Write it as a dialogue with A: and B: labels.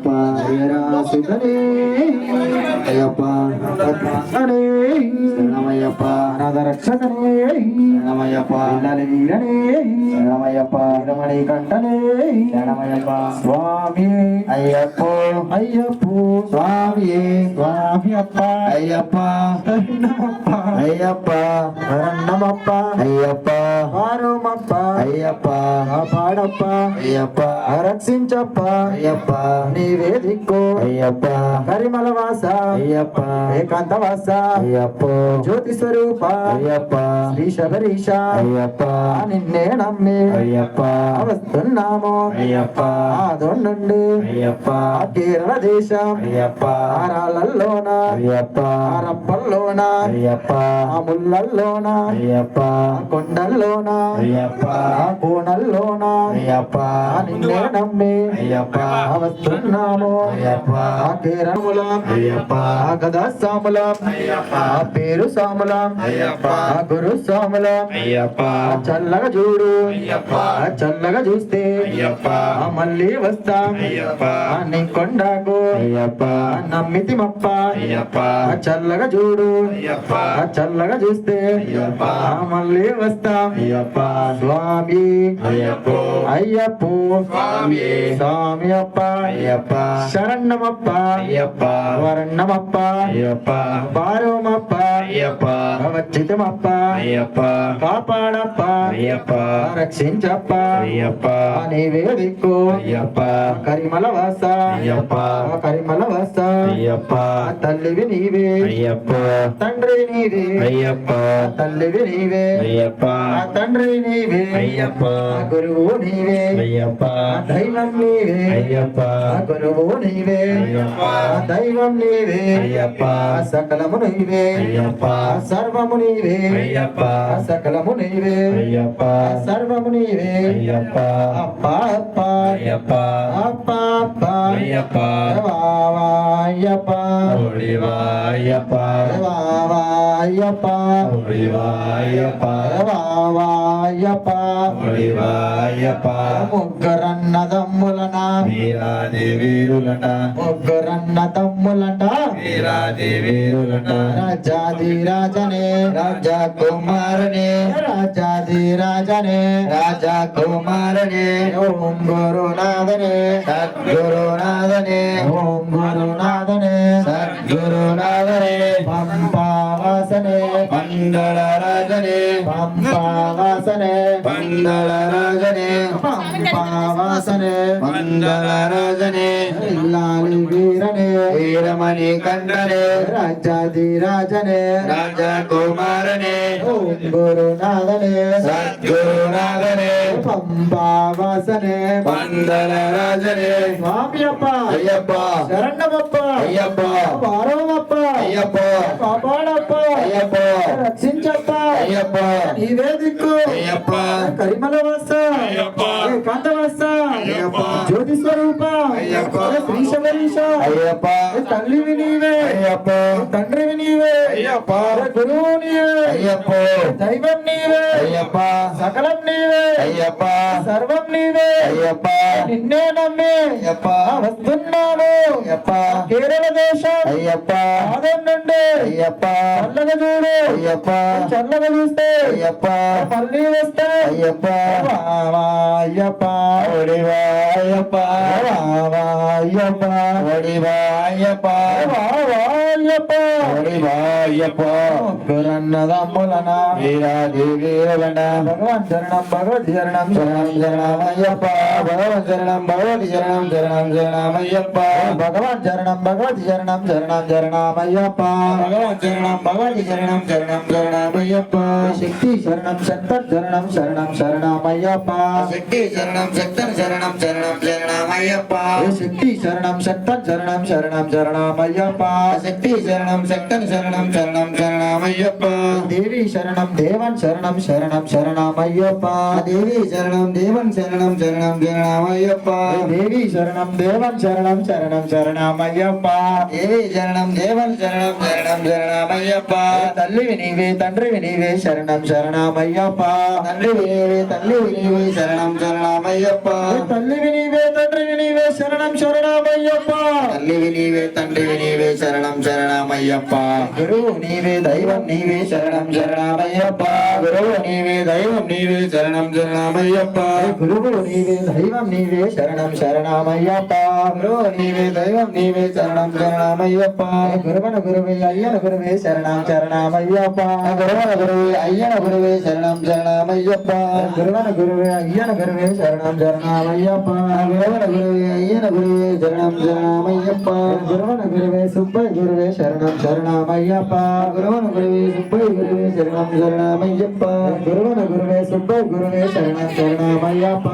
A: అయ్యప్ప వీరాసుతనే అయ్యప్ప పద్మాసనే శరణమయ్యప్ప అనాథ రక్షకనే శరణమయ్యప్ప ఇల్లాలి వీరనే శరణమయ్యప్ప రమణి కంఠనే శరణమయ్యప్ప స్వామి అయ్యప్ప అయ్యప్ప స్వామి స్వామి అప్ప అయ్యప్ప శరణమప్ప అయ్యప్ప శరణమప్ప అయ్యప్ప వారుమప్ప అయ్యప్ప పాడప్ప అయ్యప్ప రక్షించప్ప అయ్యప్ప నీవే దిక్కు అయ్యప్ప కరిమల వాస అయ్యప్ప ఏకాంత వాస అయ్యప్ప జ్యోతి స్వరూప అయ్యప్ప శ్రీ శబరీష అయ్యప్ప నిన్నే నమ్మి అయ్యప్ప వస్తున్నాము అయ్యప్ప ఆదొండండి అయ్యప్ప కేరళ దేశం అయ్యప్ప ఆరాలల్లోన అయ్యప్ప రప్పల్లోన అయ్యప్ప ముళ్ళల్లోన అయ్యప్ప కొండల్లోన అయ్యప్ప కోణల్లోన అయ్యప్ప నిన్నే నమ్మి అయ్యప్ప వస్తున్నాము అయ్యప్ప కేరళములం అయ్యప్ప గదా సాములం అయ్యప్ప పేరు సాములం అయ్యప్ప గురు సాములం అయ్యప్ప చల్లగా చూడు అయ్యప్ప చల్లగా చూస్తే అయ్యప్ప మళ్ళీ వస్తాం అయ్యప్ప నీ కొండకు అయ్యప్ప నమ్మితి మప్ప అయ్యప్ప చల్లగా చూడు అయ్యప్ప చల్లగా చూస్తే అయ్యప్ప మళ్ళీ వస్తాం అయ్యప్ప స్వామి అయ్యప్ప అయ్యప్ప స్వామి స్వామి అప్ప అయ్యప్ప శరణమప్ప అయ్యప్ప వరణమప్ప అయ్యప్ప బారోమప్ప అయ్యప్ప వచ్చితమప్ప అయ్యప్ప కాపాడప్ప అయ్యప్ప రక్షించప్ప అయ్యప్ప నీవే దిక్కు అయ్యప్ప కరిమల వాస అయ్యప్ప కరిమల వాస అయ్యప్ప తల్లివి నీవే అయ్యప్ప తండ్రి నీవే అయ్యప్ప తల్లివి నీవే అయ్యప్ప తండ్రి నీవే అయ్యప్ప గురువు నీవే అయ్యప్ప దైవం నీవే అయ్యప్ప గురువు నీవే అయ్యప్ప దైవం నీవే అయ్యప్ప సకలము నీవే అయ్యప్ప సర్వము నీవే అయ్యప్ప సకలము నీవే అయ్యప్ప సర్వము నీవే అయ్యప్ప అప్ప అప్ప అయ్యప్ప అప్ప అప్ప అయ్యప్ప వావాయ్యప్ప ఒడివాయ్యప్ప వావాయ్యప్ప ఒడివాయ్యప్ప వావాయ్యప్ప ఒడివాయ్యప్ప ముగ్గురన్న తమ్ములన వీరాది వీరులట ముగ్గురన్న తమ్ములట వీరాది వీరులట రాజాది రాజనే రాజా కుమారనే రాజాది రాజనే రాజా కుమారనే ఓం గురునాథనే సద్గురునాథనే ఓం గురునాథనే సద్గురునాథనే పంపావాసనే మండల రాజనే పంపావాసనే మండల రాజనే పంపావాసనే మండల రాజనే ఇల్లాలి వీరనే వీరమణి కంఠనే రాజాది రాజనే రాజా కుమారనే ఓం గురునాథనే సద్గురునాథనే పంపావాసనే మండల రాజనే స్వామి అప్ప అయ్యప్ప శరణమప్ప అయ్యప్ప వారమప్ప అయ్యప్ప కాపాడప్ప అయ్యప్ప రక్షించప్ప అయ్యప్ప నీవే దిక్కు అయ్యప్ప కరిమల వాస అయ్యప్ప ఏకాంత వాస అయ్యప్ప జ్యోతి స్వరూప అయ్యప్ప శ్రీ శబరీష అయ్యప్ప తల్లివి నీవే అయ్యప్ప తండ్రివి నీవే అయ్యప్ప గురువు నీవే అయ్యప్ప దైవం నీవే అయ్యప్ప సకలం నీవే అయ్యప్ప సర్వం నీవే అయ్యప్ప నిన్నే నమ్మి అయ్యప్ప వస్తున్నాను అయ్యప్ప కేరళ దేశం అయ్యప్ప ఆదం నుండి అయ్యప్ప చల్లగా చూడు అయ్యప్ప చల్లగా చూస్తే అయ్యప్ప మళ్ళీ వస్తే అయ్యప్ప అయ్యప్ప ఒడివాయ్యప్ప అయ్యప్ప ఒడివాయ్యప్ప అయ్యప్ప ఒడివాయ్యప్ప గురన్నదమ్ములన వీరాది వీరులన భగవాన్ శరణం భగవతి శరణం శరణం శరణమయ్యప్ప భగవాన్ శరణం భగవతి శరణం శరణం శరణమయ్యప్ప భగవాన్ శరణం భగవతి శరణం శరణం శరణమయ్యప్ప భగవాన్ శరణం భగవతి శరణం శరణం శరణమయ్యప్ప శక్తి శరణం శక్తం శరణం శరణం శరణమయ్యప్ప శక్తి శరణం శక్తం శరణం శరణం శరణమయ్యప్ప శక్తి శరణం శక్తం శరణం శరణం శరణమయ్యప్ప శక్తి శరణం శక్తం శరణం శరణం శరణమయ్యప్ప దేవి శరణం దేవన్ శరణం శరణం శరణమయ్యప్ప దేవి శరణం దేవన్ శరణం శరణం శరణమయ్యప్ప దేవి శరణం దేవన్ శరణం శరణం శరణమయ్యప్ప దేవి శరణం దేవన్ శరణం శరణం శరణమయ్యప్ప తల్లివి నీవే తండ్రివి నీవే శరణం శరణమయ్యప్ప తండ్రివి నీవే తల్లివి నీవే శరణం శరణమయ్యప్ప తల్లివి నీవే తండ్రివి నీవే శరణం శరణమయ్యప్ప తల్లివి నీవే తండ్రివి నీవే శరణం శరణమయ్యప్ప గురువు నీవే దైవం నీవే శరణం శరణమయ్యప్ప గురువు నీవే దైవం నీవే శరణం శరణమయ్యప్ప గురువు నీవే దైవం నీవే శరణం శరణమయ్యప్ప గురువు నీవే దైవం నీవే శరణం శరణమయ్యప్ప గురువన గురువే అయ్యన గురువే శరణం శరణమయ్యప్ప గురువన గురువే అయ్యన గురువే శరణం శరణమయ్యప్ప గురువన గురువే అయ్యన గురువే శరణం శరణమయ్యప్ప గురువన గురువే అయ్యన గురువే శరణం శరణమయ్యప్ప గురువన గురువే సుబ్బయ్య గురువే శరణం శరణమయ్యప్ప గురువన గురువే సుబ్బయ్య గురువే శరణం శరణమయ్యప్ప గురువన గురువే సుబ్బయ్య గురువే శరణం శరణమయ్యప్ప